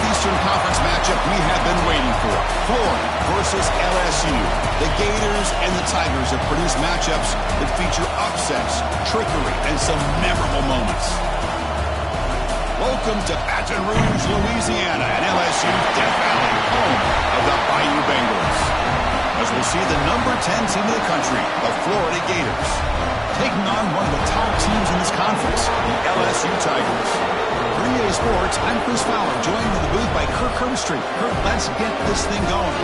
Eastern Conference matchup we have been waiting for. Florida versus LSU. The Gators and the Tigers have produced matchups that feature upsets, trickery, and some memorable moments. Welcome to Baton Rouge, Louisiana, and LSU Death Valley, home of the BayouBengals. As we'll see the number 10 team in the country, the Florida Gators, taking on one of the top teams in this conference, the LSU Tigers. For EA Sports, I'm Chris Fowler, joined in the booth by Kirk Herbstreit. Kirk, let's get this thing going.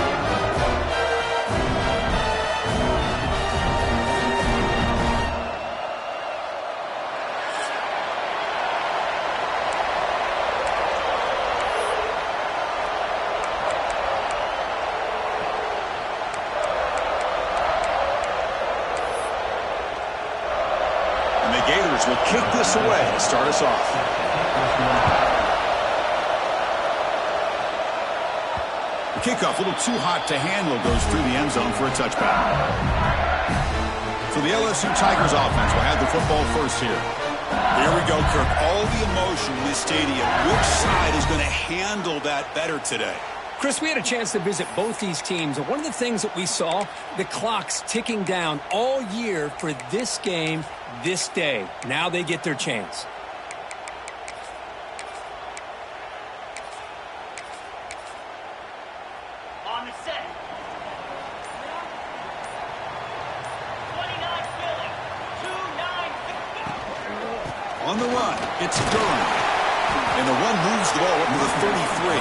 Gators will kick this away to start us off. The kickoff, a little too hot to handle, goes through the end zone for a touchback. So the LSU Tigers offense will have the football first here. Here we go, Kirk. All the emotion in this stadium. Which side is going to handle that better today? Chris, we had a chance to visit both these teams, and one of the things that we saw, the clock's ticking down all year for this game, this day. Now they get their chance. On the set. 29 Philly. 2-9. On the run, it's Durham. And the one moves the ball up to the 33.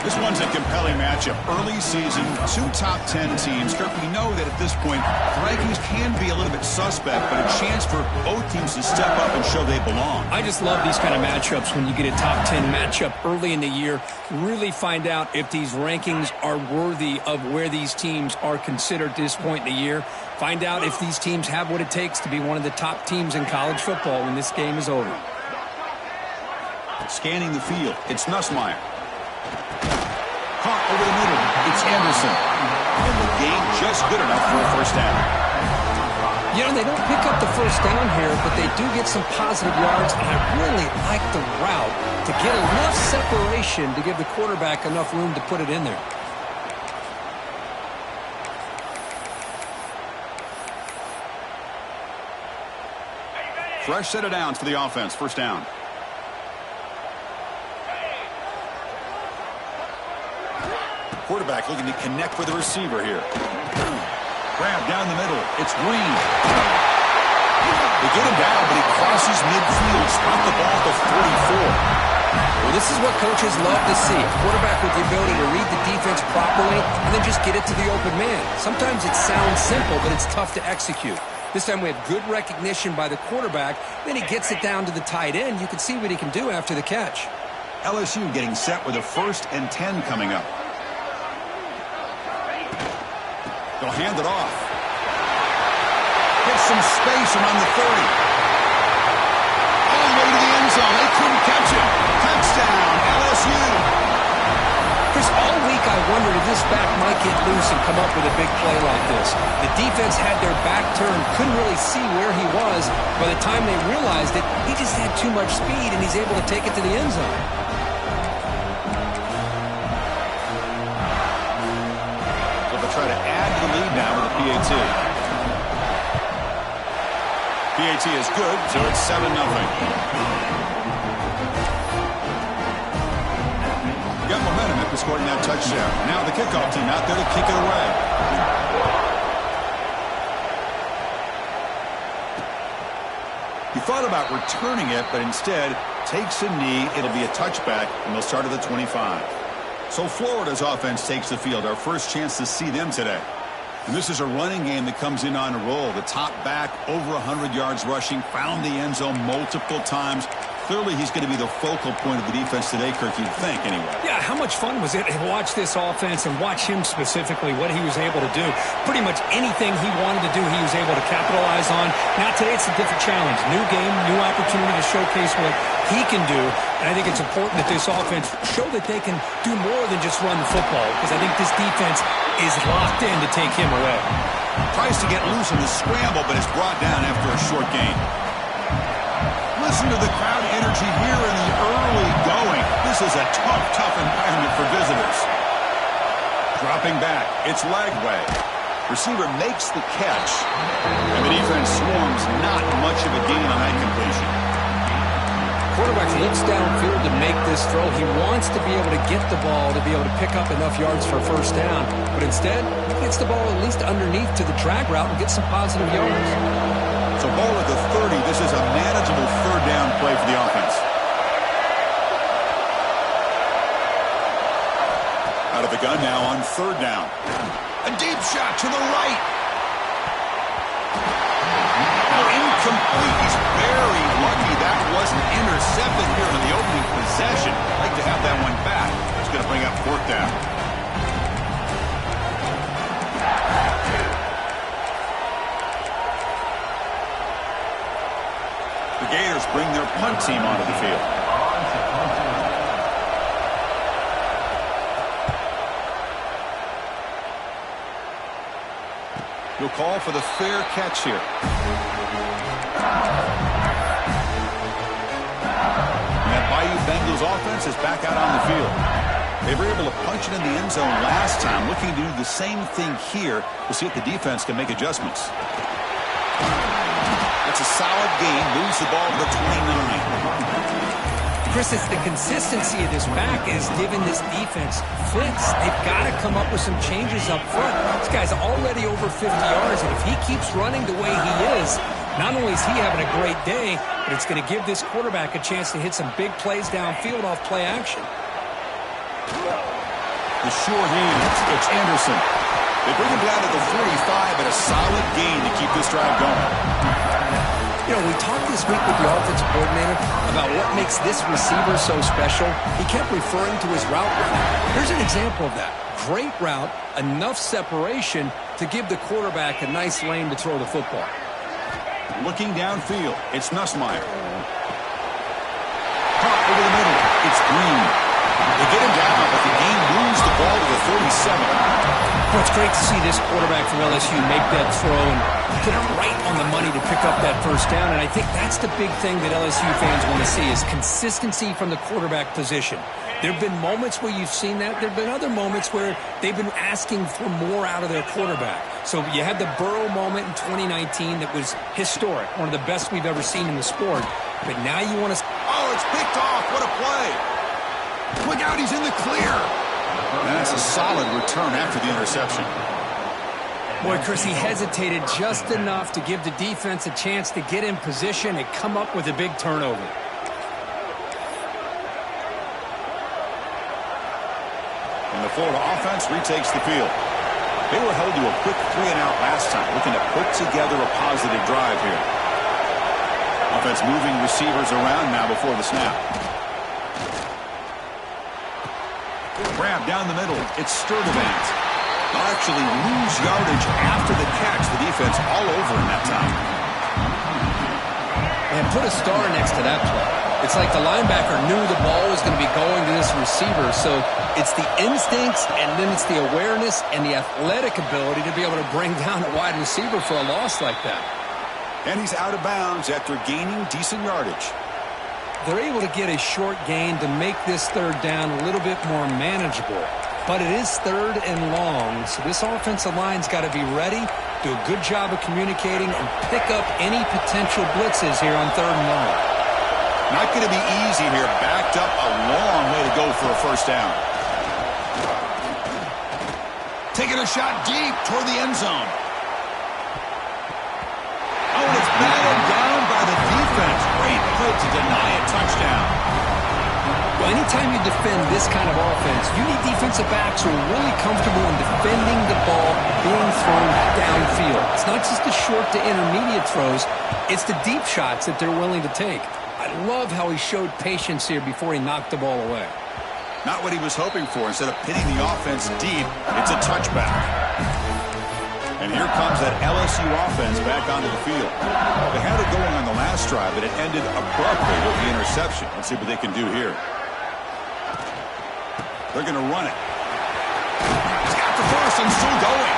This one's a compelling matchup. Early season, two top 10 teams. Kirk, we know that at this point, the rankings can be a little bit suspect, but a chance for both teams to step up and show they belong. I just love these kind of matchups when you get a top 10 matchup early in the year. Really find out if these rankings are worthy of where these teams are considered at this point in the year. Find out if these teams have what it takes to be one of the top teams in college football when this game is over. Scanning the field, it's Nussmeier. Caught over the middle, it's Anderson. And the game just good enough for a first down. You know, they don't pick up the first down here, but they do get some positive yards, and I really like the route to get enough separation to give the quarterback enough room to put it in there. Fresh set of downs for the offense, first down. Quarterback looking to connect with the receiver here. Grab down the middle. It's Green. They get him down, but he crosses midfield. Spot the ball to 44. Well, this is what coaches love to see. A quarterback with the ability to read the defense properly and then just get it to the open man. Sometimes it sounds simple, but it's tough to execute. This time we had good recognition by the quarterback. Then he gets it down to the tight end. You can see what he can do after the catch. LSU getting set with a 1st and 10 coming up. They'll hand it off. Get some space around the 30. All the way to the end zone. They couldn't catch him. Touchdown, LSU. Chris, all week I wondered if this back might get loose and come up with a big play like this. The defense had their back turned, couldn't really see where he was. By the time they realized it, he just had too much speed, and he's able to take it to the end zone. Try to add to the lead now with a PAT. PAT is good, so it's 7-0. Got momentum after scoring that touchdown. Now the kickoff team out there to kick it away. He thought about returning it, but instead takes a knee. It'll be a touchback, and they'll start at the 25. So Florida's offense takes the field. Our first chance to see them today. And this is a running game that comes in on a roll. The top back, over 100 yards rushing, found the end zone multiple times. Clearly, he's going to be the focal point of the defense today, Kirk, you'd think, anyway. Yeah, how much fun was it to watch this offense and watch him specifically, what he was able to do. Pretty much anything he wanted to do, he was able to capitalize on. Now, today, it's a different challenge. New game, new opportunity to showcase what he can do. And I think it's important that this offense show that they can do more than just run the football, because I think this defense is locked in to take him away. Tries to get loose in the scramble, but it's brought down after a short gain. Listen to the crowd energy here in the early going. This This is a tough environment for visitors. Dropping back, it's Lagway. Receiver makes the catch, and the defense swarms. Not much of a gain on that completion. Quarterback looks downfield to make this throw. He wants to be able to get the ball to be able to pick up enough yards for a first down, but instead, he gets the ball at least underneath to the drag route and gets some positive yards. So ball at the 30. This is a manageable third down play for the offense. Out of the gun now on third down. A deep shot to the right. Now incomplete. He's very lucky that wasn't intercepted here in the opening possession. I'd like to have that one back. It's going to bring up fourth down. The Gators bring their punt team onto the field. He'll call for the fair catch here. And that BayouBengals offense is back out on the field. They were able to punch it in the end zone last time. Looking to do the same thing here. We'll see if the defense can make adjustments. That's a solid gain. Moves the ball to the 29. Chris, it's the consistency of this back is giving this defense fits. They've got to come up with some changes up front. This guy's already over 50 yards, and if he keeps running the way he is, not only is he having a great day, but it's going to give this quarterback a chance to hit some big plays downfield off play action. The short hands. It's Anderson. They bring him down to the 45 at a solid gain to keep this drive going. You know, we talked this week with the offensive coordinator about what makes this receiver so special. He kept referring to his route running. Here's an example of that. Great route, enough separation to give the quarterback a nice lane to throw the football. Looking downfield, it's Nussmeier. Caught over the middle, it's Green. They get him down, but the game moves the ball to the 37. Well, it's great to see this quarterback from LSU make that throw and put it right on the money to pick up that first down. And I think that's the big thing that LSU fans want to see is consistency from the quarterback position. There have been moments where you've seen that. There have been other moments where they've been asking for more out of their quarterback. So you had the Burrow moment in 2019 that was historic, one of the best we've ever seen in the sport. But now you want to... Oh, it's picked off. What a play. Look out, he's in the clear. That's a solid return after the interception. Boy, Chris, he hesitated just enough to give the defense a chance to get in position and come up with a big turnover. And the Florida offense retakes the field. They were held to a quick 3-and-out last time, looking to put together a positive drive here. Offense moving receivers around now before the snap. Grab down the middle. It's Sturdivant. They'll actually lose yardage after the catch. The defense all over in that time. And put a star next to that play. It's like the linebacker knew the ball was going to be going to this receiver. So it's the instincts, and then it's the awareness and the athletic ability to be able to bring down a wide receiver for a loss like that. And he's out of bounds after gaining decent yardage. They're able to get a short gain to make this third down a little bit more manageable. But it is third and long, so this offensive line's got to be ready, do a good job of communicating, and pick up any potential blitzes here on third and long. Not going to be easy here. Backed up a long way to go for a first down. Taking a shot deep toward the end zone. Oh, and it's battled down by the defense. Great play to deny a touchdown. Well, anytime you defend this kind of offense, you need defensive backs who are really comfortable in defending the ball being thrown downfield. It's not just the short to intermediate throws. It's the deep shots that they're willing to take. I love how he showed patience here before he knocked the ball away. Not what he was hoping for. Instead of pitting the offense deep, it's a touchback. And here comes that LSU offense back onto the field. They had it going on the last drive, but it ended abruptly with the interception. Let's see what they can do here. They're going to run it. He's got the first and still going.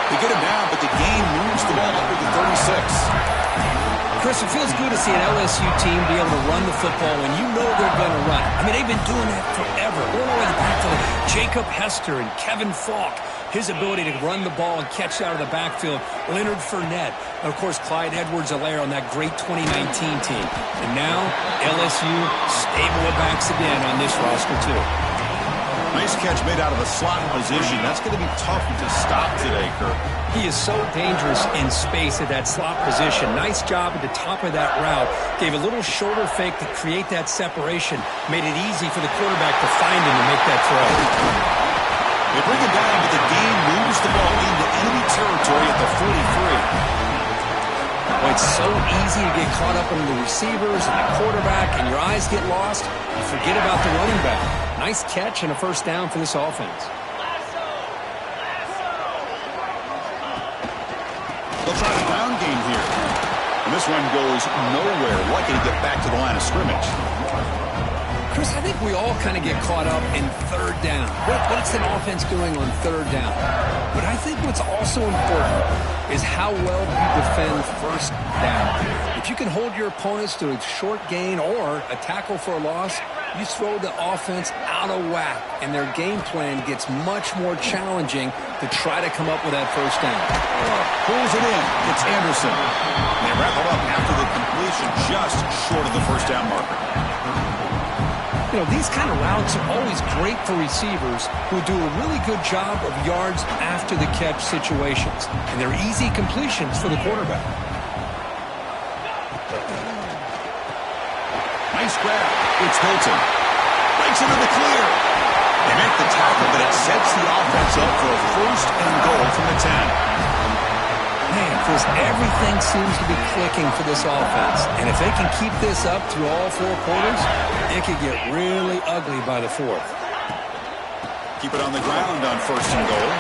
They get him down, but the game moves the ball up to the 36. Chris, it feels good to see an LSU team be able to run the football when you know they're going to run it. I mean, they've been doing that forever. Going all the way back to Jacob Hester and Kevin Falk. His ability to run the ball and catch out of the backfield. Leonard Fournette. And, of course, Clyde Edwards-Helaire on that great 2019 team. And now, LSU stable of backs again on this roster, too. Nice catch made out of a slot position. That's going to be tough to stop today, Kirk. He is so dangerous in space at that slot position. Nice job at the top of that route. Gave a little shoulder fake to create that separation. Made it easy for the quarterback to find him and make that throw. They bring him down, but the game moves the ball into enemy territory at the 43. Well, it's so easy to get caught up in the receivers and the quarterback, and your eyes get lost. You forget about the running back. Nice catch and a first down for this offense. They'll try the ground game here. And this one goes nowhere. Lucky to get back to the line of scrimmage. Chris, I think we all kind of get caught up in third down. What's an offense doing on third down? But I think what's also important is how well you defend first down. If you can hold your opponents to a short gain or a tackle for a loss, you throw the offense out of whack, and their game plan gets much more challenging to try to come up with that first down. Pulls it in. It's Anderson. And they wrap it up after the completion just short of the first down marker. You know, these kind of routes are always great for receivers who do a really good job of yards after the catch situations. And they're easy completions for the quarterback. Nice grab. It's Hilton. Breaks into the clear. They make the tackle, but it sets the offense up for a first and goal from the 10. Man, Chris, everything seems to be clicking for this offense. And if they can keep this up through all four quarters, it could get really ugly by the fourth. Keep it on the ground on first and goal.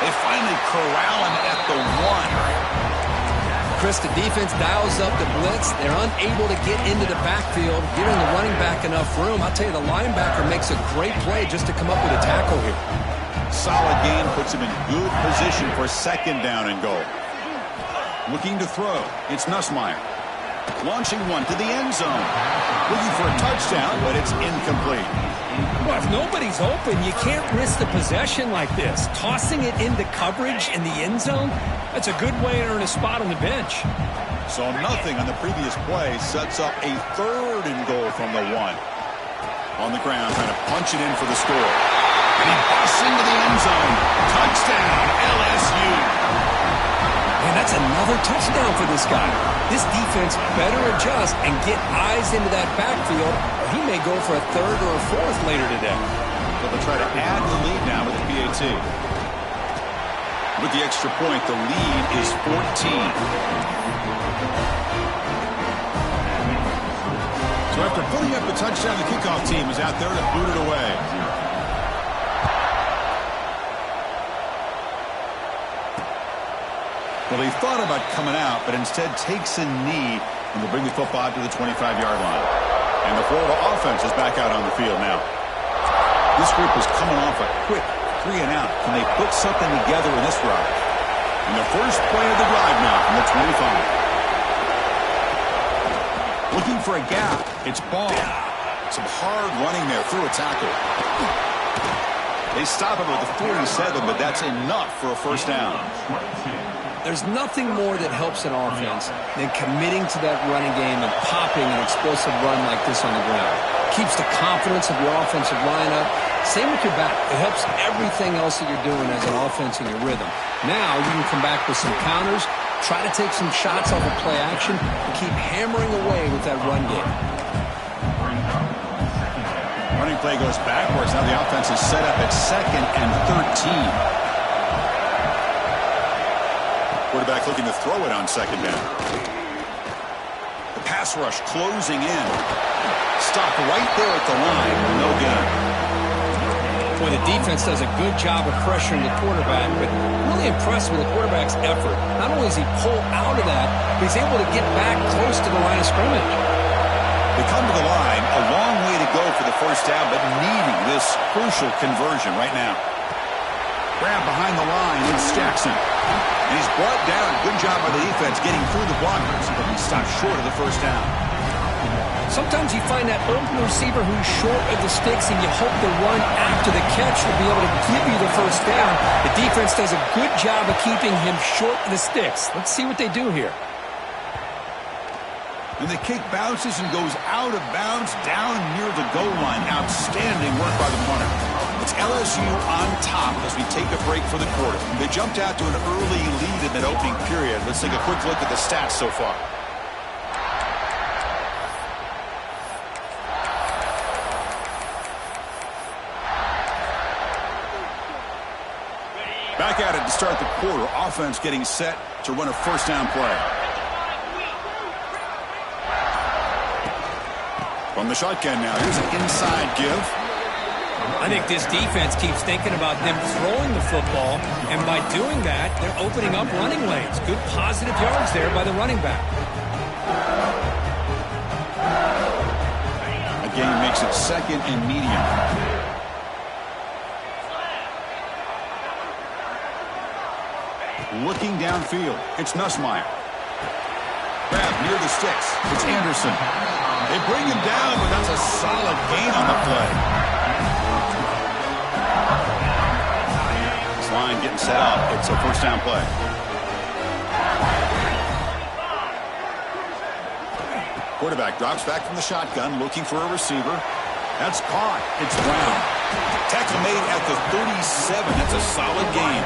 They finally corral him at the 1. Chris, the defense dials up the blitz. They're unable to get into the backfield, giving the running back enough room. I'll tell you, the linebacker makes a great play just to come up with a tackle here. Solid gain puts him in good position for second down and goal. Looking to throw. It's Nussmeier. Launching one to the end zone. Looking for a touchdown, but it's incomplete. Well, if nobody's open, you can't risk the possession like this. Tossing it into coverage in the end zone, that's a good way to earn a spot on the bench. So nothing on the previous play sets up a third and goal from the 1. On the ground, trying to punch it in for the score. And he busts into the end zone. Touchdown, LSU. Man, that's another touchdown for this guy. This defense better adjust and get eyes into that backfield, or he may go for a third or a fourth later today. But they'll try to add the lead now with the PAT. With the extra point, the lead is 14. So after putting up the touchdown, the kickoff team is out there to boot it away. Well, he thought about coming out, but instead takes a knee and will bring the football to the 25-yard line. And the Florida offense is back out on the field now. This group is coming off a quick 3 and out. Can they put something together in this drive? And the first play of the drive now from the 25. Looking for a gap. It's Ball. Some hard running there through a tackle. They stop him at the 47, but that's enough for a first down. There's nothing more that helps an offense than committing to that running game and popping an explosive run like this on the ground. Keeps the confidence of your offensive lineup. Same with your back. It helps everything else that you're doing as an offense in your rhythm. Now you can come back with some counters, try to take some shots off of play action, and keep hammering away with that run game. Running play goes backwards. Now the offense is set up at 2nd and 13. Quarterback looking to throw it on second down. The pass rush closing in. Stop right there at the line. No good. Boy, the defense does a good job of pressuring the quarterback, but really impressed with the quarterback's effort. Not only does he pull out of that, but he's able to get back close to the line of scrimmage. They come to the line. A long way to go for the first down, but needing this crucial conversion right now. Grab behind the line. It's Jackson. And he's brought down. Good job by the defense getting through the blockers. But he stopped short of the first down. Sometimes you find that open receiver who's short of the sticks, and you hope the run after the catch will be able to give you the first down. The defense does a good job of keeping him short of the sticks. Let's see what they do here. And the kick bounces and goes out of bounds down near the goal line. Outstanding work by the punter. It's LSU on top as we take a break for the quarter. They jumped out to an early lead in that opening period. Let's take a quick look at the stats so far. Back at it to start the quarter. Offense getting set to run a first down play. From the shotgun now. Here's an inside give. I think this defense keeps thinking about them throwing the football, and by doing that, they're opening up running lanes. Good positive yards there by the running back. Again, makes it second and medium. Looking downfield, it's Nussmeier. Grab near the sticks. It's Anderson. They bring him down, but that's a solid gain on the play. This line getting set up. It's a first down play. Quarterback drops back from the shotgun, looking for a receiver. That's caught. It's Brown. Tackle made at the 37. That's a solid gain.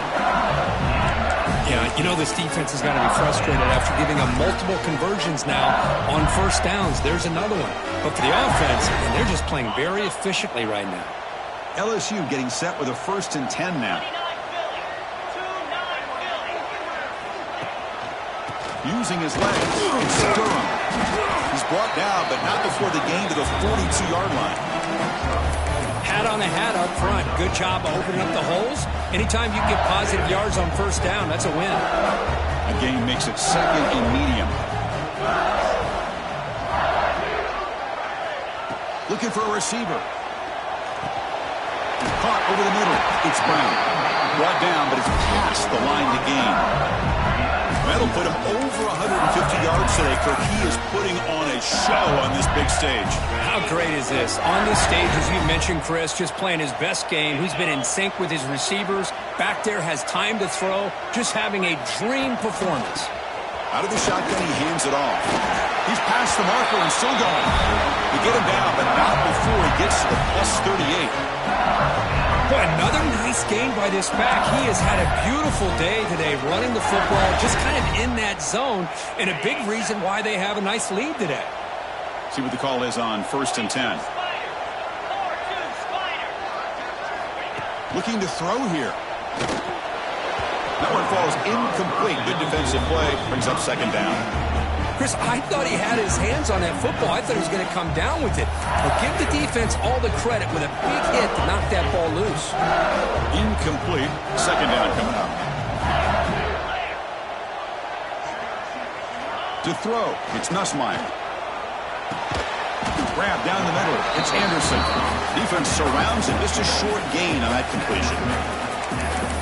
Yeah, you know this defense has got to be frustrated after giving them multiple conversions now on first downs. There's another one. But for the offense, and they're just playing very efficiently right now. LSU getting set with a 1st and 10 now. Using his legs, it's Durham. He's brought down, but not before the gain to the 42-yard line. Hat on a hat up front. Good job of opening up the holes. Anytime you get positive yards on first down, that's a win. A gain makes it second and medium. Looking for a receiver. Caught over the middle. It's Brown. Brought down, but it's past the line to gain. That'll put him over 150 yards today. Kirk, he is putting on a show on this big stage. How great is this? On this stage, as you mentioned, Chris, just playing his best game. He's been in sync with his receivers. Back there, has time to throw. Just having a dream performance. Out of the shotgun, he hands it off. He's past the marker and still going. We get him down, but not before he gets to the plus 38. Boy, another nice gain by this back. He has had a beautiful day today running the football, just kind of in that zone, and a big reason why they have a nice lead today. See what the call is on 1st and 10. Looking to throw here. That one falls incomplete. Good defensive play. Brings up second down. Chris, I thought he had his hands on that football. I thought he was going to come down with it. But give the defense all the credit with a big hit to knock that ball loose. Incomplete. Second down coming up. To throw, it's Nussmeier. Grab down the middle. It's Anderson. Defense surrounds him. Just a short gain on that completion.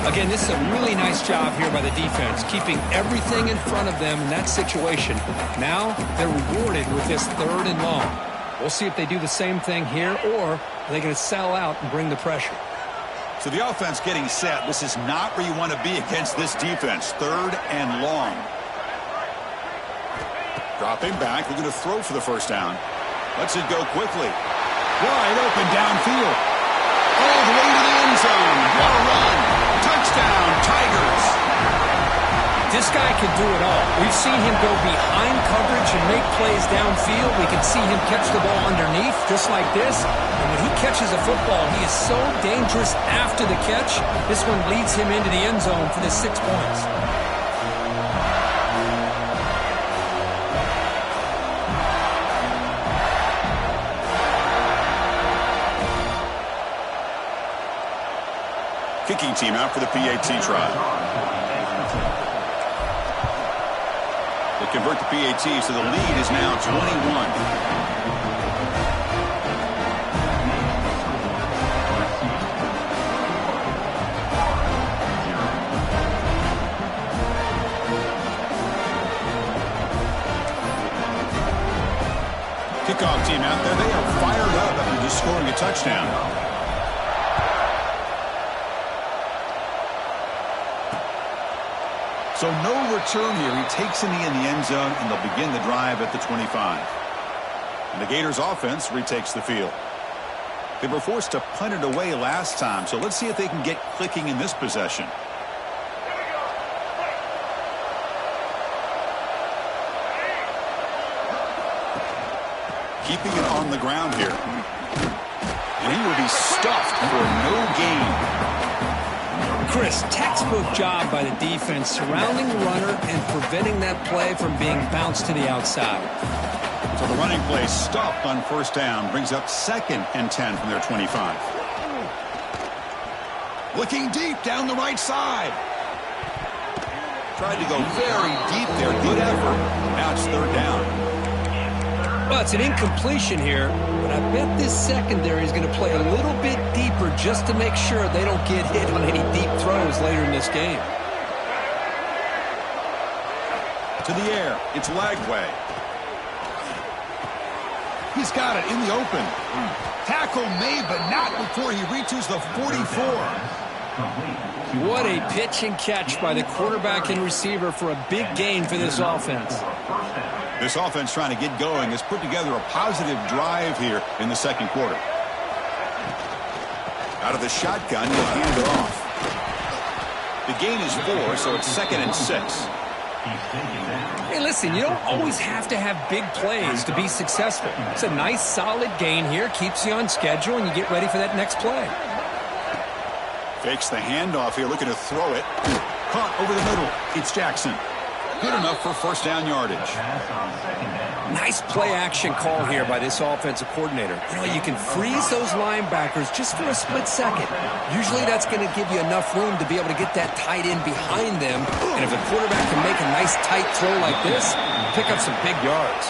Again, this is a really nice job here by the defense, keeping everything in front of them in that situation. Now they're rewarded with this 3rd and long. We'll see if they do the same thing here, or are they going to sell out and bring the pressure? So the offense getting set. This is not where you want to be against this defense. 3rd and long. Dropping back. They're going to throw for the first down. Lets it go quickly. Wide open downfield. All the way to the end zone. What a run. Touchdown, Tigers. This guy can do it all. We've seen him go behind coverage and make plays downfield. We can see him catch the ball underneath just like this. And when he catches a football, he is so dangerous after the catch. This one leads him into the end zone for the 6 points. Kicking team out for the PAT try. They convert the PAT, so the lead is now 21. kickoff team out there, they are fired up after just scoring a touchdown. So no return here. He takes a knee in the end zone, and they'll begin the drive at the 25. And the Gators offense retakes the field. They were forced to punt it away last time, so let's see if they can get clicking in this possession. Keeping it on the ground here. And he will be stuffed for no gain. Chris, textbook job by the defense surrounding the runner and preventing that play from being bounced to the outside. So the running play stopped on first down, brings up 2nd and 10 from their 25. Looking deep down the right side. Tried to go very deep there. Good effort. Now it's 3rd down. Well, it's an incompletion here, but I bet this secondary is going to play a little bit deeper just to make sure they don't get hit on any deep throws later in this game. To the air. It's Lagway. He's got it in the open. Tackle made, but not before he reaches the 44. What a pitch and catch by the quarterback and receiver for a big gain for this offense. This offense trying to get going has put together a positive drive here in the 2nd quarter. Out of the shotgun, he'll hand it off. The gain is 4, so it's 2nd and 6. Hey, listen, you don't always have to have big plays to be successful. It's a nice, solid gain here, keeps you on schedule, and you get ready for that next play. Fakes the handoff here, looking to throw it. Caught over the middle. It's Jackson. Good enough for first down yardage. Nice play action call here by this offensive coordinator. You know, you can freeze those linebackers just for a split second. Usually that's going to give you enough room to be able to get that tight end behind them. And if the quarterback can make a nice tight throw like this, pick up some big yards.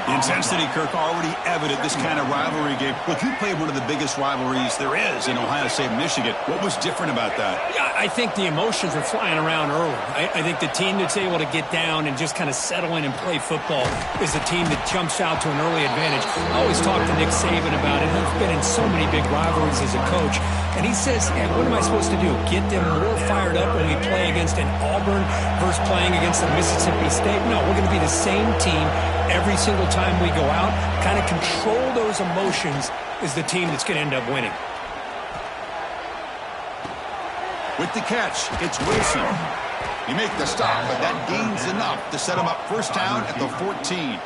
The intensity, Kirk, already evident this kind of rivalry game. Look, you played one of the biggest rivalries there is in Ohio State, Michigan. What was different about that? Yeah, I think the emotions were flying around early. I think the team that's able to get down and just kind of settle in and play football is the team that jumps out to an early advantage. I always talk to Nick Saban about it. He's been in so many big rivalries as a coach. And he says, yeah, what am I supposed to do? Get them more fired up when we play against an Auburn versus playing against a Mississippi State? No, we're going to be the same team every single time we go out. Kind of control those emotions is the team that's going to end up winning. With the catch, it's Wilson. He makes the stop, but that gains enough to set him up first down at the 14.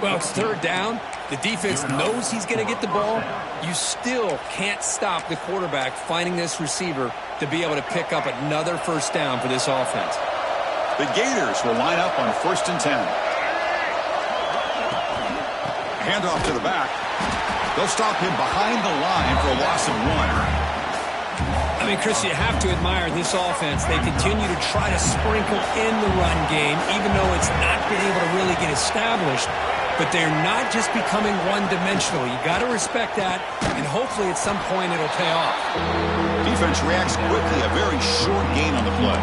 Well, it's 3rd down. The defense knows he's going to get the ball. You still can't stop the quarterback finding this receiver to be able to pick up another first down for this offense. The Gators will line up on 1st and 10. Handoff to the back. They'll stop him behind the line for a loss of 1. I mean, Chris, you have to admire this offense. They continue to try to sprinkle in the run game, even though it's not been able to really get established. But they're not just becoming one-dimensional. You got to respect that, and hopefully at some point it'll pay off. Defense reacts quickly. A very short gain on the play.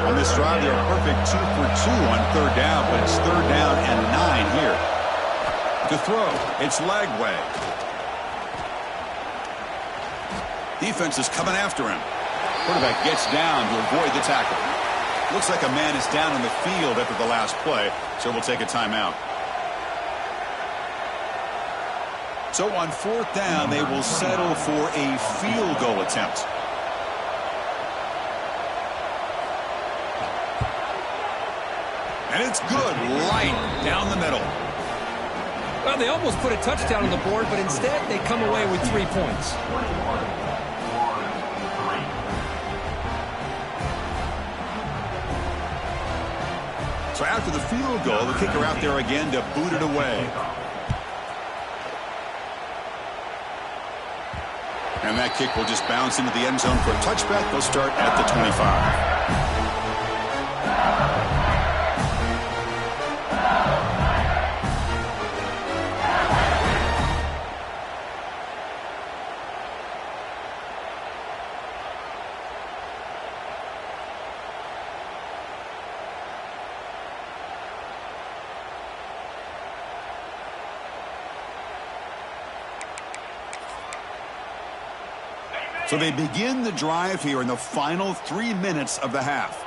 On this drive, they're a perfect 2 for 2 on 3rd down, but it's 3rd down and 9 here. To throw, it's Lagway. Defense is coming after him. Quarterback gets down to avoid the tackle. Looks like a man is down on the field after the last play, so we'll take a timeout. So on 4th down, they will settle for a field goal attempt. And it's good right down the middle. Well, they almost put a touchdown on the board, but instead they come away with 3 points. So after the field goal, the kicker out there again to boot it away. And that kick will just bounce into the end zone for a touchback. They'll start at the 25. So they begin the drive here in the final 3 minutes of the half.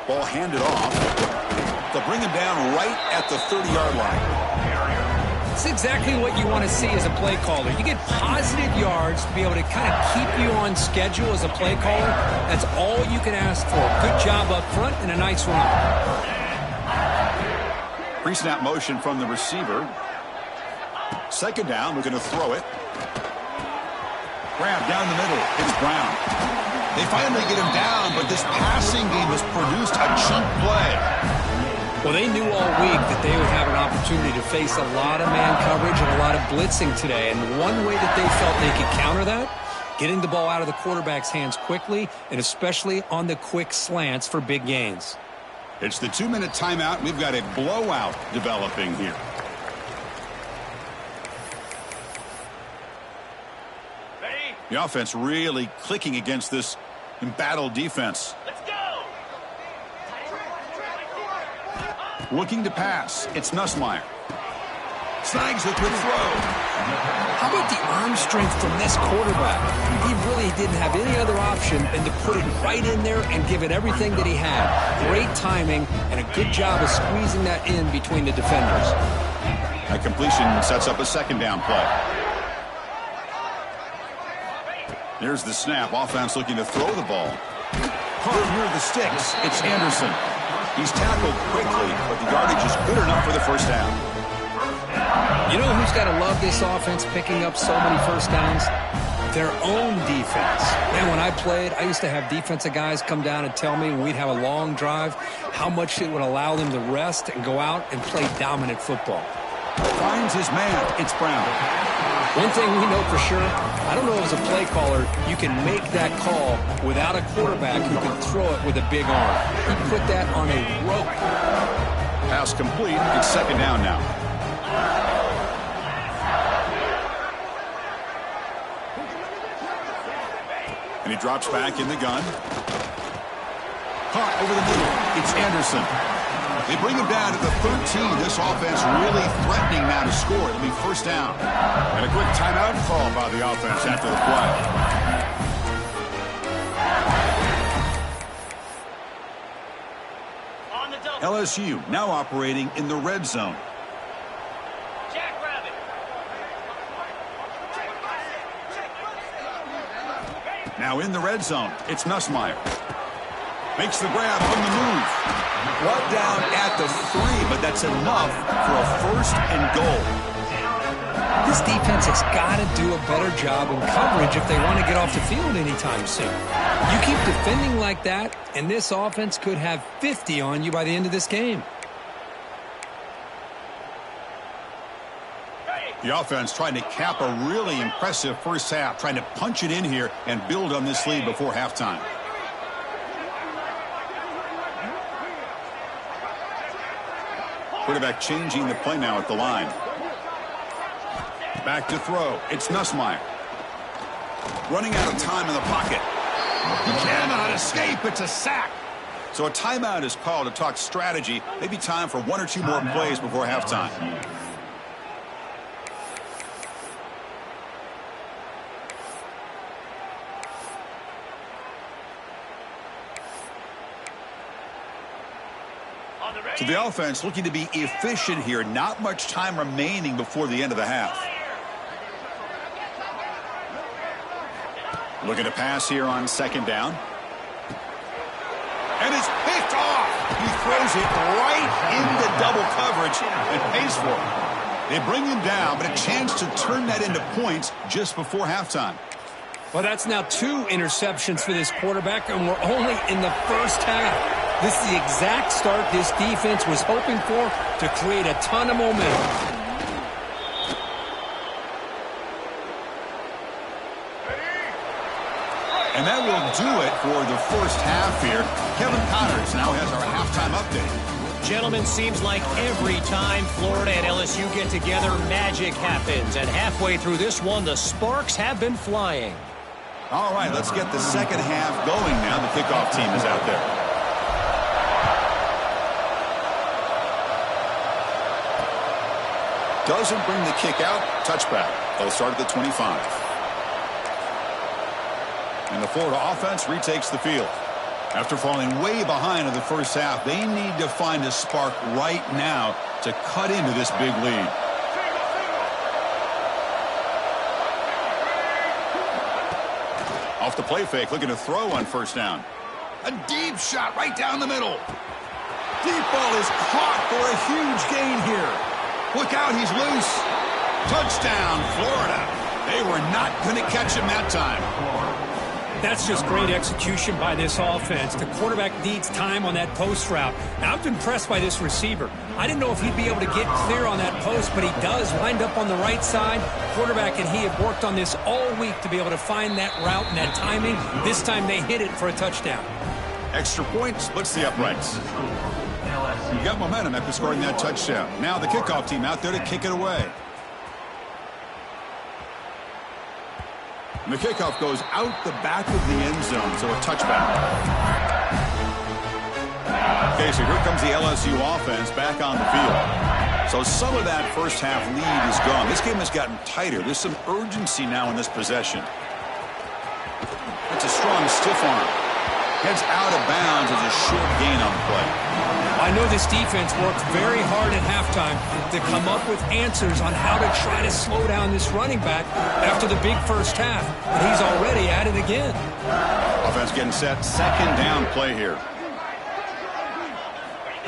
Ball handed off. They'll bring him down right at the 30-yard line. It's exactly what you want to see as a play caller. You get positive yards to be able to kind of keep you on schedule as a play caller. That's all you can ask for. Good job up front and a nice run. Pre-snap motion from the receiver. Second down, looking to throw it. Grab down the middle. It's Brown. They finally get him down, but this passing game has produced a chunk play. Well, they knew all week that they would have an opportunity to face a lot of man coverage and a lot of blitzing today. And one way that they felt they could counter that, getting the ball out of the quarterback's hands quickly, and especially on the quick slants for big gains. It's the 2-minute timeout. We've got a blowout developing here. Ready? The offense really clicking against this embattled defense. Let's go! Looking to pass. It's Nussmeier. Snags a quick throw. How about the arm strength from this quarterback? He really didn't have any other option than to put it right in there and give it everything that he had. Great timing and a good job of squeezing that in between the defenders. A completion sets up a second down play. There's the snap. Offense looking to throw the ball. Caught near the sticks. It's Anderson. He's tackled quickly, but the yardage is good enough for the first down. You know who's got to love this offense picking up so many first downs? Their own defense. Man, when I played, I used to have defensive guys come down and tell me when we'd have a long drive how much it would allow them to rest and go out and play dominant football. Finds his man. It's Brown. One thing we know for sure, I don't know as a play caller, you can make that call without a quarterback who can throw it with a big arm. He put that on a rope. Pass complete. It's second down now. And he drops back in the gun. Caught over the middle. It's Anderson. They bring him down to the 13. This offense really threatening now to score. It'll be first down. And a quick timeout call by the offense after the play. On the double. LSU now operating in the red zone. Jackrabbit. Now in the red zone, it's Nussmeier. Makes the grab on the move. Brought down at the 3, but that's enough for a first and goal. This defense has got to do a better job in coverage if they want to get off the field anytime soon. You keep defending like that, and this offense could have 50 on you by the end of this game. The offense trying to cap a really impressive first half, trying to punch it in here and build on this lead before halftime. Quarterback changing the play now at the line. Back to throw. It's Nussmeier. Running out of time in the pocket. He cannot escape. It's a sack. So a timeout is called to talk strategy. Maybe time for 1 or 2 more plays before halftime. So the offense looking to be efficient here. Not much time remaining before the end of the half. Looking to pass here on second down. And it's picked off. He throws it right into double coverage and pays for it. They bring him down, but a chance to turn that into points just before halftime. Well, that's now 2 interceptions for this quarterback, and we're only in the first half. This is the exact start this defense was hoping for to create a ton of momentum. And that will do it for the first half here. Kevin Connors now has our halftime update. Gentlemen, seems like every time Florida and LSU get together, magic happens. And halfway through this one, the sparks have been flying. All right, let's get the second half going now. The kickoff team is out there. Doesn't bring the kick out. Touchback. They'll start at the 25. And the Florida offense retakes the field. After falling way behind in the first half, they need to find a spark right now to cut into this big lead. Off the play fake, looking to throw on first down. A deep shot right down the middle. Deep ball is caught for a huge gain here. Look out, he's loose. Touchdown, Florida. They were not going to catch him that time. That's just great execution by this offense. The quarterback needs time on that post route. Now, I'm impressed by this receiver. I didn't know if he'd be able to get clear on that post, but he does wind up on the right side. Quarterback and he have worked on this all week to be able to find that route and that timing. This time they hit it for a touchdown. Extra point splits the uprights. You got momentum after scoring that touchdown. Now the kickoff team out there to kick it away. And the kickoff goes out the back of the end zone, so a touchback. Okay, so here comes the LSU offense back on the field. So some of that first half lead is gone. This game has gotten tighter. There's some urgency now in this possession. That's a strong stiff arm. Heads out of bounds as a short gain on the play. I know this defense worked very hard at halftime to come up with answers on how to try to slow down this running back after the big first half. But he's already at it again. Offense getting set. Second down play here.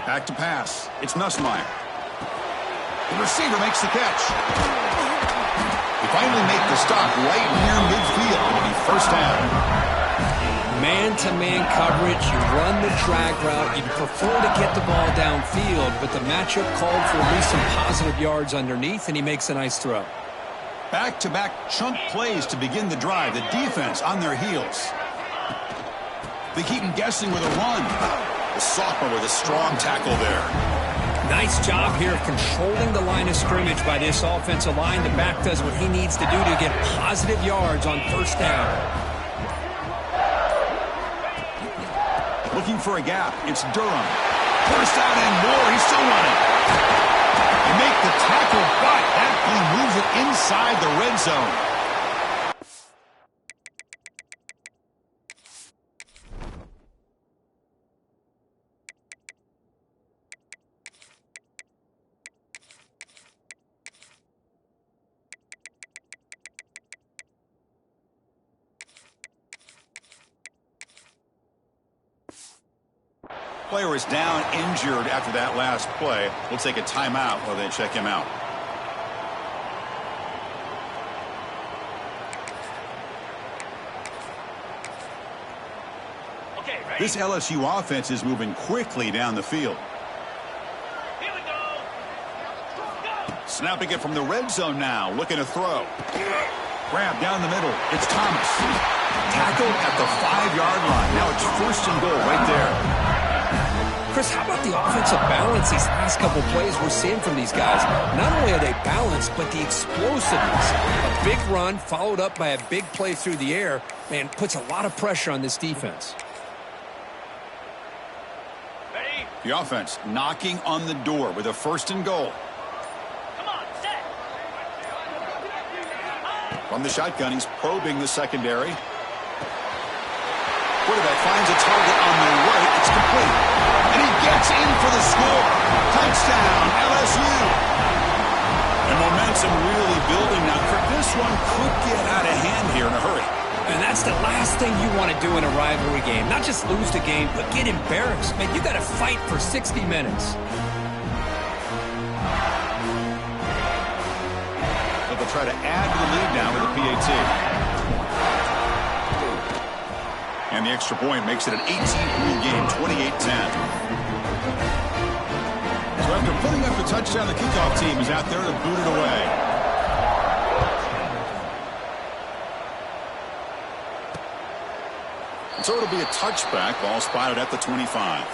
Back to pass. It's Nussmeier. The receiver makes the catch. They finally make the stop right near midfield. It'll be first down. Man-to-man coverage, you run the drag route, you prefer to get the ball downfield, but the matchup called for at least some positive yards underneath, and he makes a nice throw. Back-to-back chunk plays to begin the drive. The defense on their heels. They keep him guessing with a run. The sophomore with a strong tackle there. Nice job here of controlling the line of scrimmage by this offensive line. The back does what he needs to do to get positive yards on first down. Looking for a gap. It's Durham. First out and more. He's still running. They make the tackle, but that play moves it inside the red zone. Player is down, injured after that last play. We'll take a timeout while they check him out. Okay, ready? This LSU offense is moving quickly down the field. Here we go. Go. Snapping it from the red zone now, looking to throw. Grab down the middle. It's Thomas. Tackled at the 5-yard line. Now it's first and goal right there. Chris, how about the offensive balance these last couple plays we're seeing from these guys? Not only are they balanced, but the explosiveness. A big run followed up by a big play through the air, man, puts a lot of pressure on this defense. Ready? The offense knocking on the door with a first and goal. Come on, set. From the shotgun, he's probing the secondary. Quarterback finds a target on the right. It's complete. And he gets in for the score. Touchdown, LSU. And momentum really building now. This one could get out of hand here in a hurry. And that's the last thing you want to do in a rivalry game. Not just lose the game, but get embarrassed. Man, you got to fight for 60 minutes. But they'll try to add to the lead now with a PAT. And the extra point makes it an 18-point game, 28-10. So after putting up the touchdown, the kickoff team is out there to boot it away. And so it'll be a touchback, ball spotted at the 25.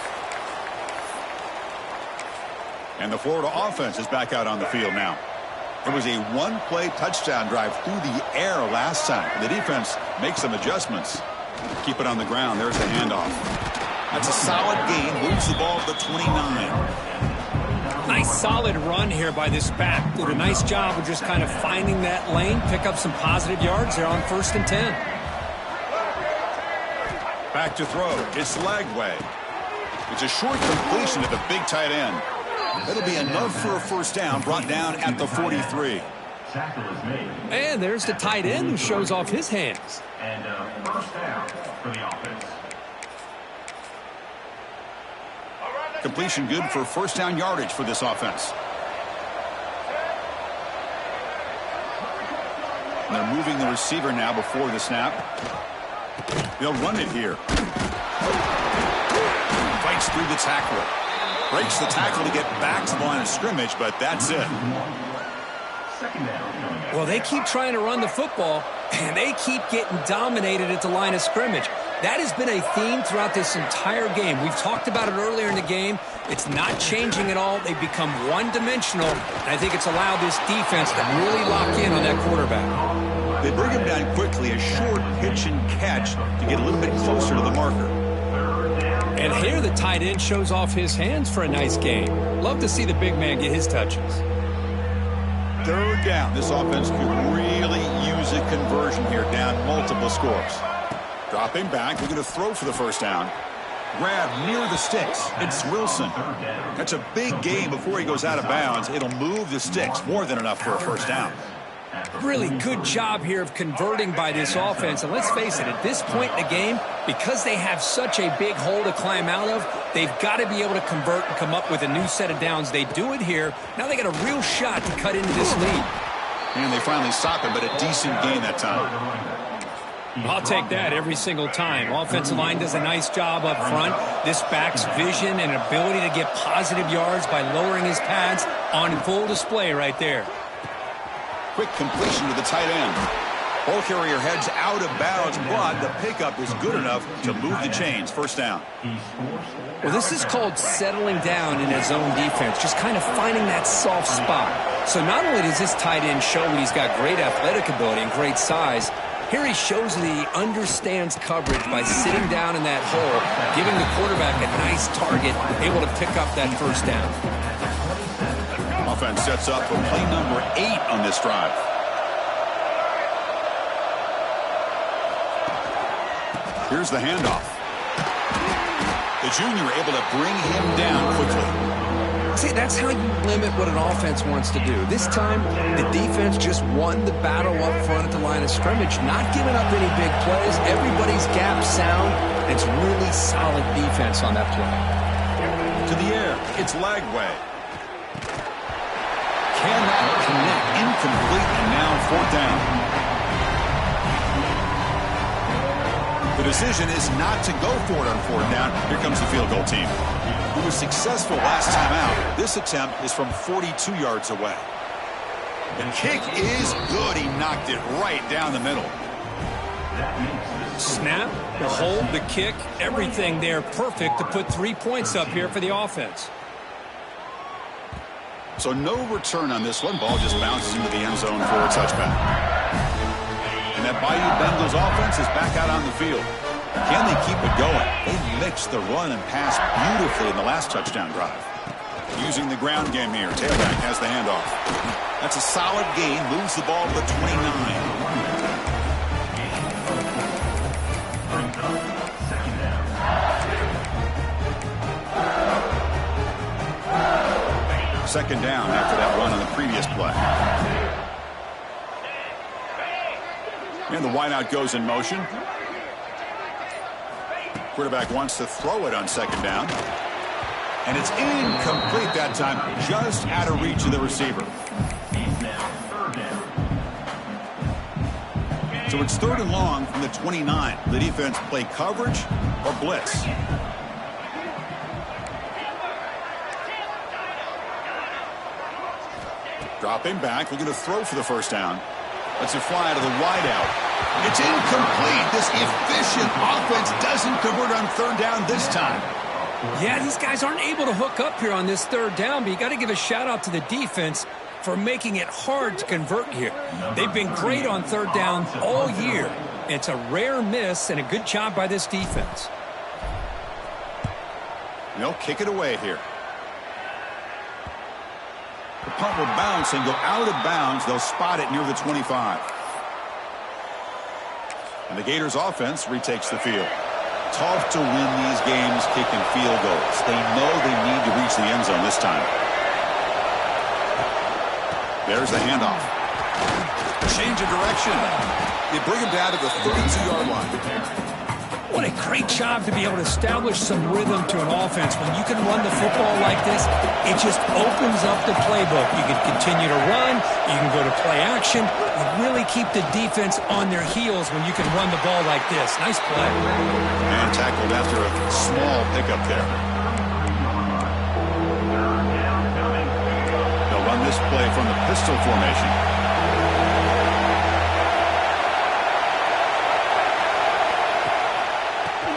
And the Florida offense is back out on the field now. It was a one-play touchdown drive through the air last time. The defense makes some adjustments. Keep it on the ground. There's the handoff. That's a solid gain. Moves the ball to the 29. Nice solid run here by this back. Did a nice job of just kind of finding that lane, pick up some positive yards there on 1st and 10. Back to throw. It's Lagway. It's a short completion to the big tight end. It'll be enough for a first down, brought down at the 43. And there's the tight end who shows off his hands. And first down for the offense. Completion good for first down yardage for this offense. And they're moving the receiver now before the snap. They'll run it here. Fights through the tackler. Breaks the tackle to get back to the line of scrimmage, but that's it. Well, they keep trying to run the football, and they keep getting dominated at the line of scrimmage. That has been a theme throughout this entire game. We've talked about it earlier in the game. It's not changing at all. They've become one-dimensional, and I think it's allowed this defense to really lock in on that quarterback. They bring him down quickly, a short pitch and catch to get a little bit closer to the marker. And here the tight end shows off his hands for a nice game. Love to see the big man get his touches. 3rd down. This offense could really use a conversion here, down multiple scores. Dropping back, they're going to throw for the first down. Grab near the sticks. It's Wilson. That's a big gain before he goes out of bounds. It'll move the sticks, more than enough for a first down. Really good job here of converting by this offense. And let's face it, at this point in the game, because they have such a big hole to climb out of, they've got to be able to convert and come up with a new set of downs. They do it here. Now they got a real shot to cut into this lead. And they finally stop him, but a decent gain that time. I'll take that every single time. Offensive line does a nice job up front. This back's vision and ability to get positive yards by lowering his pads on full display right there. Quick completion to the tight end. Ball carrier heads out of bounds, but the pickup is good enough to move the chains. First down. Well, this is called settling down in his own defense, just kind of finding that soft spot. So not only does this tight end show that he's got great athletic ability and great size, here he shows that he understands coverage by sitting down in that hole, giving the quarterback a nice target, able to pick up that first down. Offense sets up for play number 8 on this drive. Here's the handoff. The junior able to bring him down quickly. See, that's how you limit what an offense wants to do. This time, the defense just won the battle up front at the line of scrimmage, not giving up any big plays. Everybody's gap sound. It's really solid defense on that play. To the air, it's Lagway. Cannot connect, incomplete, and now 4th down. The decision is not to go for it on 4th down. Here comes the field goal team. Who was successful last time out. This attempt is from 42 yards away. The kick is good. He knocked it right down the middle. Snap, the hold, the kick, everything there perfect to put 3 points up here for the offense. So no return on this one. Ball just bounces into the end zone for a touchback. And that BayouBengals offense is back out on the field. Can they keep it going? They mixed the run and pass beautifully in the last touchdown drive. Using the ground game here. Tailback has the handoff. That's a solid gain. Moves the ball to the 29. Second down after that run on the previous play. And the wideout goes in motion. Quarterback wants to throw it on second down. And it's incomplete that time, just out of reach of the receiver. So it's 3rd and long from the 29. The defense play coverage or blitz. Dropping back, looking to throw for the first down. Let's it fly out of the wideout. It's incomplete. This efficient offense doesn't convert on 3rd down this time. Yeah, these guys aren't able to hook up here on this 3rd down, but you got to give a shout out to the defense for making it hard to convert here. They've been great on 3rd down all year. It's a rare miss and a good job by this defense. They'll kick it away here. The punt will bounce and go out of bounds. They'll spot it near the 25. And the Gators offense retakes the field. Tough to win these games kicking field goals. They know they need to reach the end zone this time. There's the handoff. Change of direction. They bring him down to the 32-yard line. What a great job to be able to establish some rhythm to an offense. When you can run the football like this, it just opens up the playbook. You can continue to run. You can go to play action. You really keep the defense on their heels when you can run the ball like this. Nice play. And tackled after a small pickup there. They'll run this play from the pistol formation.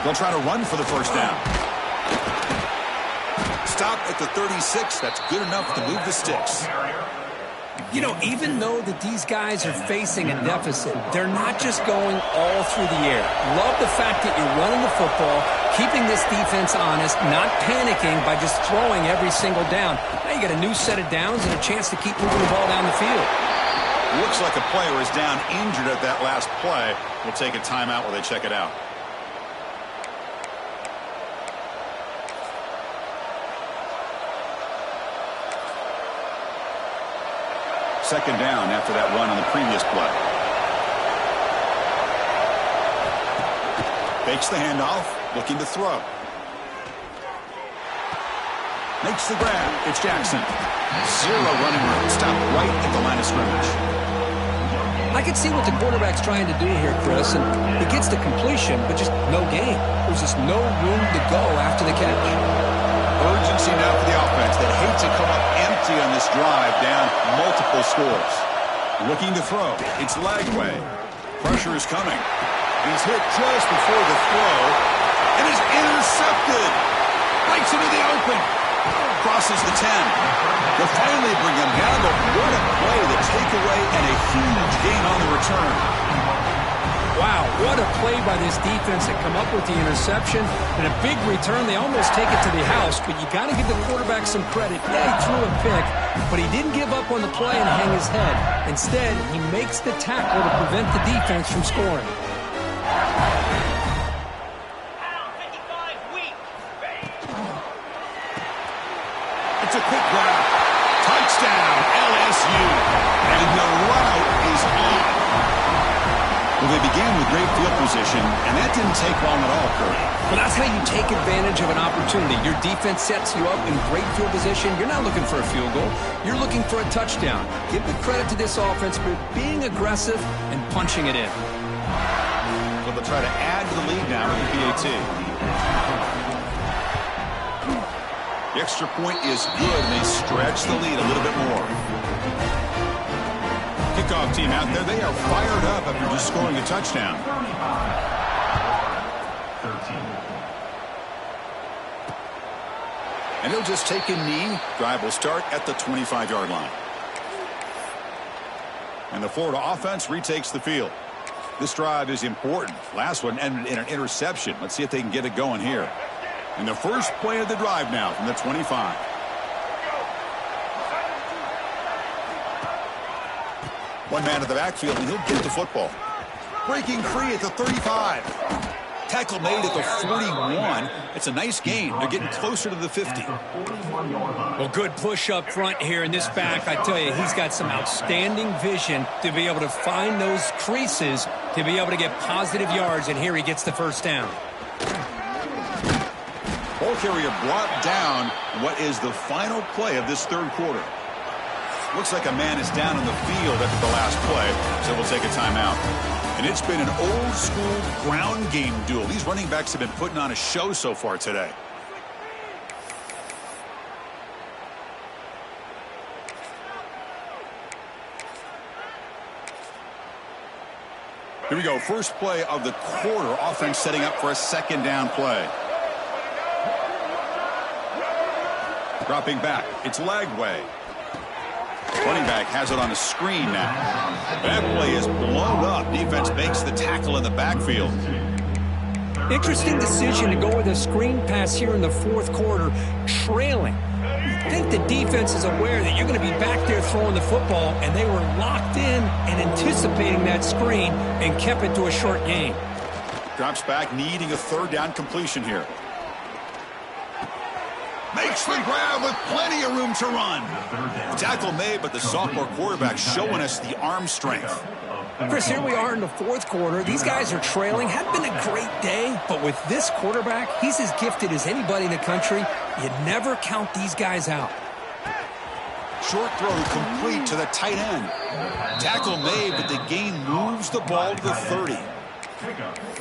They'll try to run for the first down. Stop at the 36. That's good enough to move the sticks. You know, even though that these guys are facing a deficit, they're not just going all through the air. Love the fact that you're running the football, keeping this defense honest, not panicking by just throwing every single down. Now you got a new set of downs and a chance to keep moving the ball down the field. Looks like a player is down injured at that last play. We'll take a timeout while they check it out. Second down after that run on the previous play. Fakes the handoff, looking to throw. Makes the grab. It's Jackson. Zero running room. Stopped right at the line of scrimmage. I can see what the quarterback's trying to do here, Chris, and he gets the completion, but just no gain. There's just no room to go after the catch. Urgency now for the offense that hates to come up empty on this drive, down multiple scores. Looking to throw. It's Lagway. Pressure is coming. He's hit just before the throw and is intercepted. Breaks into the open. Crosses the 10. They'll finally bring him down, but what a play, the takeaway, and a huge gain on the return. Wow, what a play by this defense that come up with the interception and a big return. They almost take it to the house, but you got to give the quarterback some credit. Yeah, he threw a pick, but he didn't give up on the play and hang his head. Instead, he makes the tackle to prevent the defense from scoring. It's a quick grab. Touchdown, LSU. And the route is on. Well, they began with great field position, and that didn't take long at all, Kurt. Well, that's how you take advantage of an opportunity. Your defense sets you up in great field position. You're not looking for a field goal. You're looking for a touchdown. Give the credit to this offense for being aggressive and punching it in. So they'll try to add to the lead now with the PAT. The extra point is good, and they stretch the lead a little bit more. Kickoff team out there, they are fired up after just scoring a touchdown. 13. And they'll just take a knee. Drive will start at the 25-yard line. And the Florida offense retakes the field. This drive is important. Last one ended in an interception. Let's see if they can get it going here. And the first play of the drive now from the 25. One man at the backfield, and he'll get the football. Breaking free at the 35. Tackle made at the 41. It's a nice gain. They're getting closer to the 50. Well, good push up front here in this back. I tell you, he's got some outstanding vision to be able to find those creases to be able to get positive yards, and here he gets the first down. Ball carrier brought down what is the final play of this third quarter. Looks like a man is down on the field after the last play, so we'll take a timeout. And it's been an old-school ground game duel. These running backs have been putting on a show so far today. Here we go. First play of the quarter. Offense setting up for a second down play. Dropping back. It's Lagway. Running back has it on a screen now. That play is blown up. Defense makes the tackle in the backfield. Interesting decision to go with a screen pass here in the fourth quarter, trailing. think the defense is aware that you're going to be back there throwing the football, and they were locked in and anticipating that screen and kept it to a short gain. Drops back, needing a third down completion here. Makes the grab with plenty of room to run. Tackle made, but the sophomore quarterback showing us the arm strength. Chris, here we are in the fourth quarter. These guys are trailing. Had been a great day, but with this quarterback, he's as gifted as anybody in the country. You never count these guys out. Short throw complete to the tight end. Tackle made, but the gain moves the ball to the 30.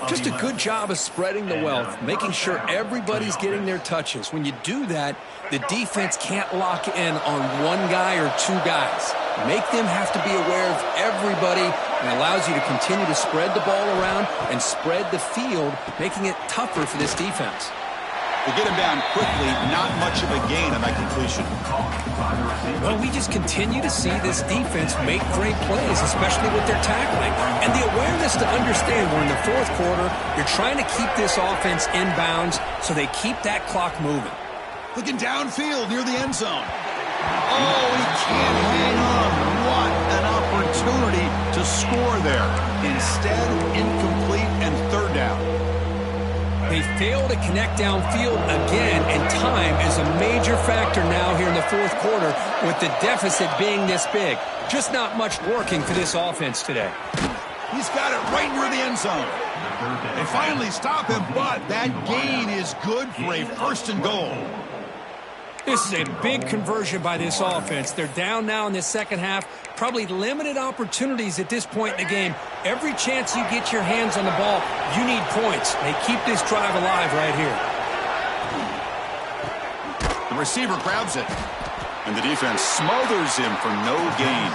Just a good job of spreading the wealth, making sure everybody's getting their touches. When you do that, the defense can't lock in on one guy or two guys. Make them have to be aware of everybody, and allows you to continue to spread the ball around and spread the field, making it tougher for this defense. They get him down quickly, not much of a gain on that completion. Well, we just continue to see this defense make great plays, especially with their tackling. And the awareness to understand we're in the fourth quarter, you're trying to keep this offense in bounds so they keep that clock moving. Looking downfield near the end zone. Oh, he can't hang on. What an opportunity to score there. Instead, incomplete and third down. They fail to connect downfield again, and time is a major factor now here in the fourth quarter with the deficit being this big. Just not much working for this offense today. He's got it right near the end zone. They finally stop him, but that gain is good for a first and goal. This is a big conversion by this offense. They're down now in the second half. Probably limited opportunities at this point in the game. Every chance you get your hands on the ball, you need points. They keep this drive alive right here. The receiver grabs it, and the defense smothers him for no gain.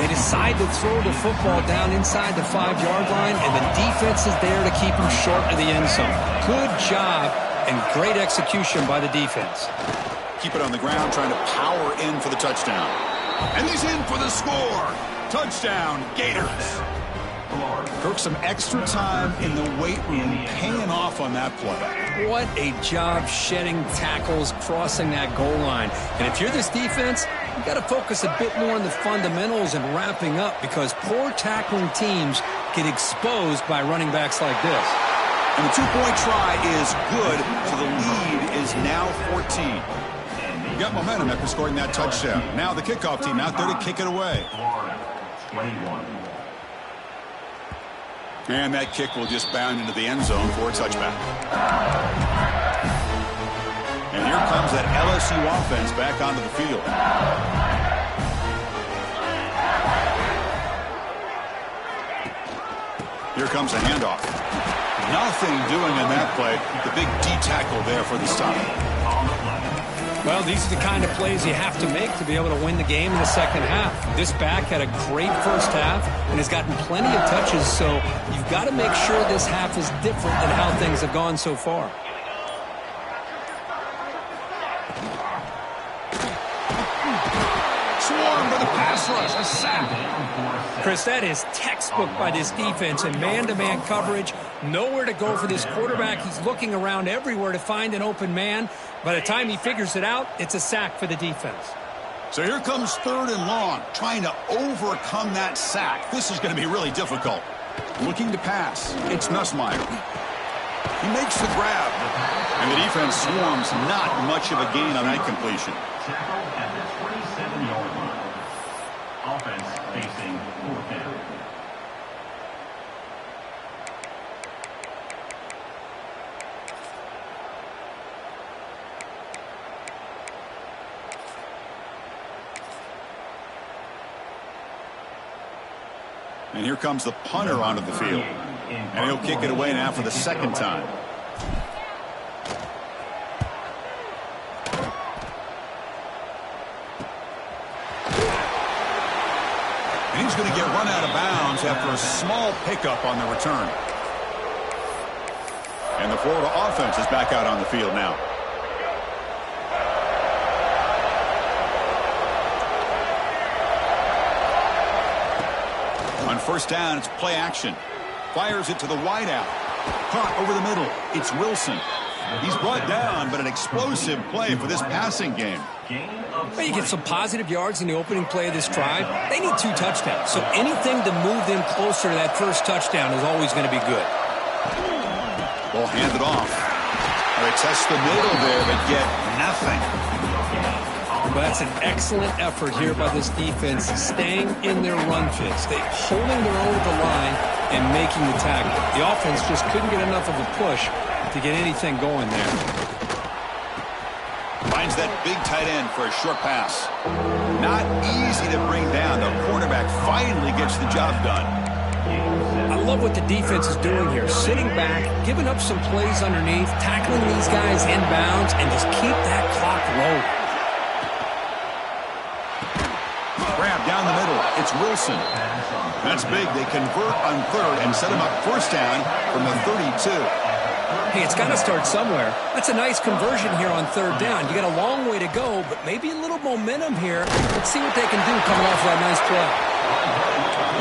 They decide to throw the football down inside the 5-yard line, and the defense is there to keep him short of the end zone. Good job and great execution by the defense. Keep it on the ground, trying to power in for the touchdown. And he's in for the score. Touchdown, Gators. Took some extra time in the weight room, paying off on that play. What a job shedding tackles, crossing that goal line. And if you're this defense, you've got to focus a bit more on the fundamentals and wrapping up, because poor tackling teams get exposed by running backs like this. And the two-point try is good, so the lead is now 14. Got momentum after scoring that touchdown. Now the kickoff team out there to kick it away. And that kick will just bound into the end zone for a touchback. And here comes that LSU offense back onto the field. Here comes a handoff. Nothing doing in that play. The big D tackle there for the stop. Well, these are the kind of plays you have to make to be able to win the game in the second half. This back had a great first half and has gotten plenty of touches, so you've got to make sure this half is different than how things have gone so far. Swarm for the pass rush, a sack. Chris, that is textbook by this defense in man-to-man coverage. Nowhere to go for this quarterback. He's looking around everywhere to find an open man. By the time he figures it out, it's a sack for the defense. So here comes third and long, trying to overcome that sack. This is going to be really difficult. Looking to pass. It's Nussmeier. He makes the grab. And the defense swarms, not much of a gain on that completion. Tackle at the 27-yard line. Offense facing fourth down. And here comes the punter onto the field. And he'll kick it away now for the second time. And he's going to get run out of bounds after a small pickup on the return. And the Florida offense is back out on the field now. On first down, it's play action. Fires it to the wideout. Caught over the middle. It's Wilson. He's brought down, but an explosive play for this passing game. Well, you get some positive yards in the opening play of this drive. They need 2 touchdowns, so anything to move them closer to that first touchdown is always going to be good. Ball handed off. They test the middle there, but get nothing. Well, that's an excellent effort here by this defense, staying in their run fits. They're holding their own at the line and making the tackle. The offense just couldn't get enough of a push to get anything going there. Finds that big tight end for a short pass. Not easy to bring down. The quarterback finally gets the job done. I love what the defense is doing here. Sitting back, giving up some plays underneath, tackling these guys inbounds, and just keep that clock rolling. Grab down the middle. It's Wilson. That's big. They convert on third and set him up first down from the 32. Hey, it's got to start somewhere. That's a nice conversion here on third down. You got a long way to go, but maybe a little momentum here. Let's see what they can do coming off that nice play.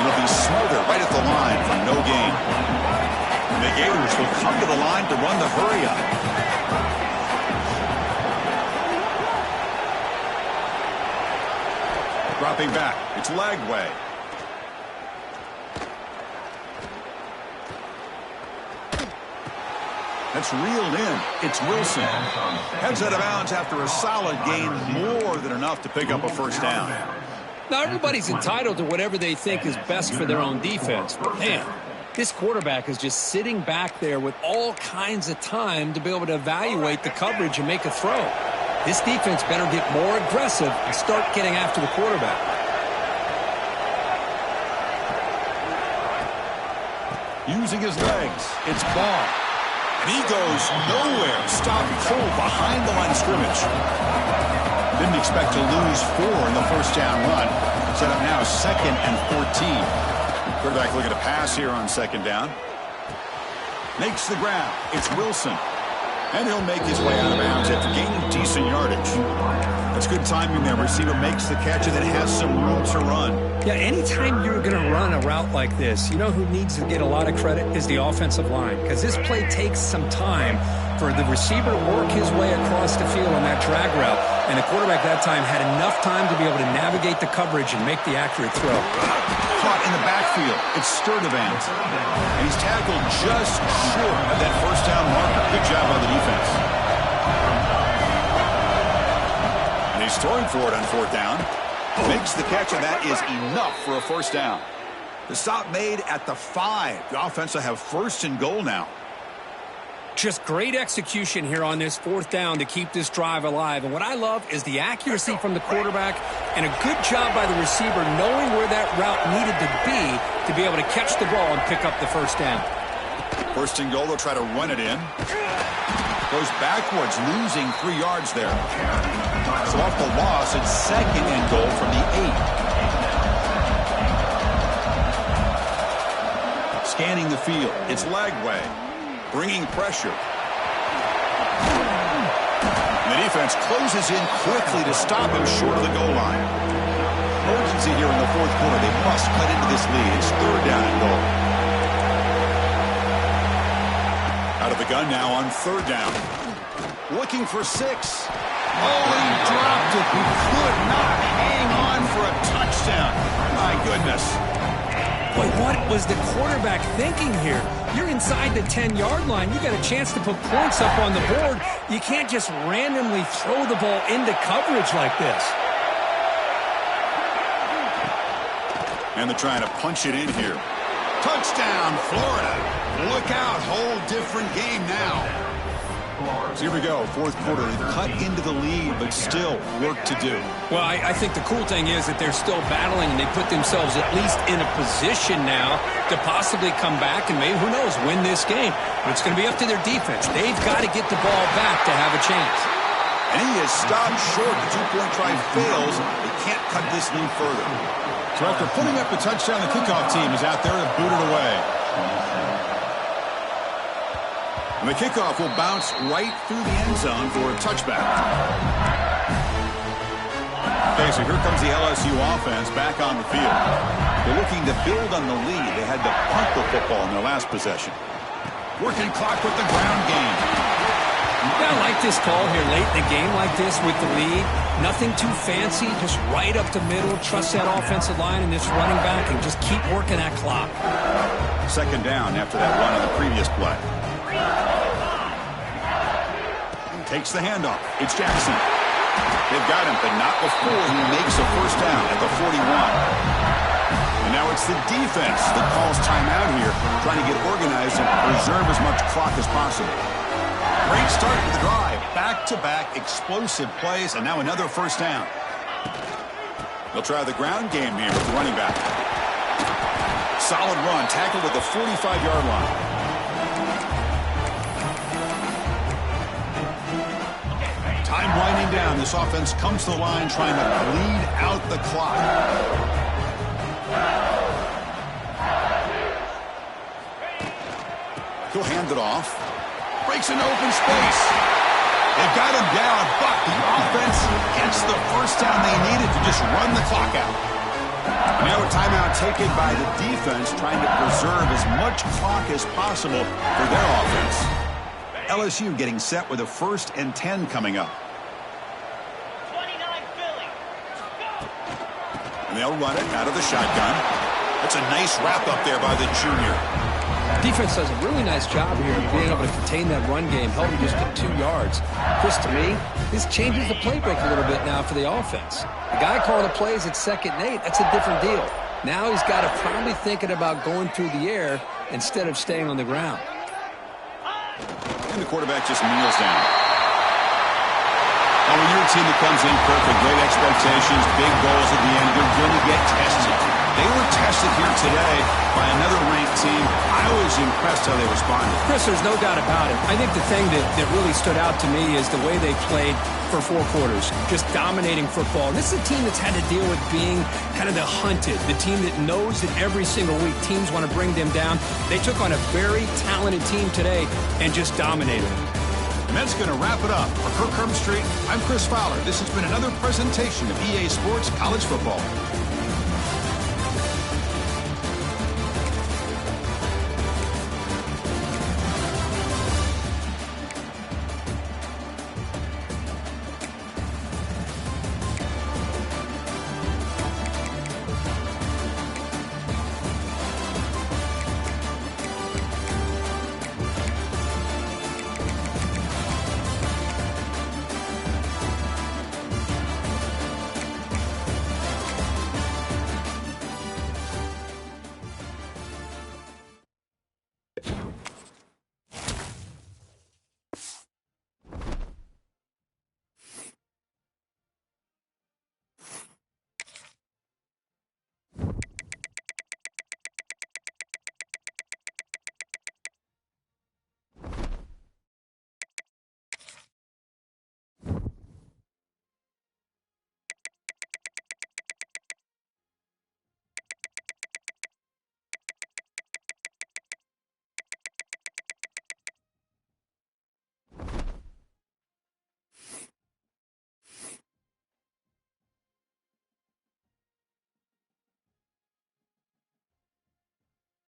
It'll be smothered right at the line for no gain. The Gators will come to the line to run the hurry up. Dropping back. It's Lagway. That's reeled in. It's Wilson. Heads out of bounds after a solid gain, more than enough to pick up a first down. Now, everybody's entitled to whatever they think is best for their own defense. But, man, this quarterback is just sitting back there with all kinds of time to be able to evaluate the coverage and make a throw. This defense better get more aggressive and start getting after the quarterback. Using his legs, it's Ball. And he goes nowhere. Stop cold behind the line of scrimmage. Didn't expect to lose 4 in the first down run. Set up now 2nd and 14. Quarterback looking to pass here on 2nd down. Makes the grab. It's Wilson. And he'll make his way out of bounds after gaining decent yardage. That's good timing there. Receiver makes the catch and then has some room to run. Yeah, anytime you're going to run a route like this, you know who needs to get a lot of credit is the offensive line. Because this play takes some time for the receiver to work his way across the field on that drag route. And the quarterback that time had enough time to be able to navigate the coverage and make the accurate throw. Caught in the backfield. It's Sturdivant. And he's tackled just short of that first down marker. Good job by the defense. And he's throwing for it on 4th down. Makes the catch, and that is enough for a first down. The stop made at the 5. The offense will have 1st and goal now. Just great execution here on this 4th down to keep this drive alive. And what I love is the accuracy from the quarterback and a good job by the receiver knowing where that route needed to be able to catch the ball and pick up the first down. 1st and goal, they'll try to run it in. Goes backwards, losing 3 yards there. So off the loss, it's 2nd and goal from the 8. Scanning the field, it's Lagway. Bringing pressure. And the defense closes in quickly to stop him short of the goal line. Urgency here in the 4th quarter. They must cut into this lead. It's 3rd down and goal. Out of the gun now on 3rd down. Looking for 6. Oh, he dropped it. He could not hang on for a touchdown. My goodness. Boy, what was the quarterback thinking here? You're inside the 10-yard line. You got a chance to put points up on the board. You can't just randomly throw the ball into coverage like this. And they're trying to punch it in here. Touchdown, Florida. Look out. Whole different game now. So here we go, 4th quarter. They've cut into the lead, but still work to do. Well, I think the cool thing is that they're still battling, and they put themselves at least in a position now to possibly come back and maybe, who knows, win this game. But it's going to be up to their defense. They've got to get the ball back to have a chance. And he is stopped short. The 2-point try fails. They can't cut this lead further. So after putting up the touchdown, the kickoff team is out there to boot it away. And the kickoff will bounce right through the end zone for a touchback. Okay, so here comes the LSU offense back on the field. They're looking to build on the lead. They had to punt the football in their last possession. Working clock with the ground game. Yeah, I like this call here late in the game like this with the lead. Nothing too fancy, just right up the middle. Trust that offensive line and this running back and just keep working that clock. Second down after that run on the previous play. Takes the handoff. It's Jackson. They've got him, but not before he makes a first down at the 41. And now it's the defense that calls timeout here, trying to get organized and preserve as much clock as possible. Great start to the drive. Back-to-back explosive plays, and now another first down. They'll try the ground game here with the running back. Solid run, tackled at the 45-yard line. Time winding down. This offense comes to the line trying to bleed out the clock. He'll hand it off. Breaks into open space. They've got him down, but the offense gets the first down they needed to just run the clock out. Now a timeout taken by the defense, trying to preserve as much clock as possible for their offense. LSU getting set with a 1st and 10 coming up. 29 Philly. Go! And they'll run it out of the shotgun. That's a nice wrap up there by the junior. Defense does a really nice job here of being able to contain that run game, held him just to 2 yards. Chris, to me, this changes the playbook a little bit now for the offense. The guy calling the plays at 2nd and 8, that's a different deal. Now he's got to probably thinking about going through the air instead of staying on the ground. And the quarterback just kneels down. Now, when you're a team that comes in perfect, great expectations, big goals at the end, you're going to get tested. They were tested here today by another ranked team. I was impressed how they responded. Chris, there's no doubt about it. I think the thing that really stood out to me is the way they played for 4 quarters, just dominating football. And this is a team that's had to deal with being kind of the hunted, the team that knows that every single week teams want to bring them down. They took on a very talented team today and just dominated. And that's going to wrap it up. For Kirk Street, I'm Chris Fowler. This has been another presentation of EA Sports College Football.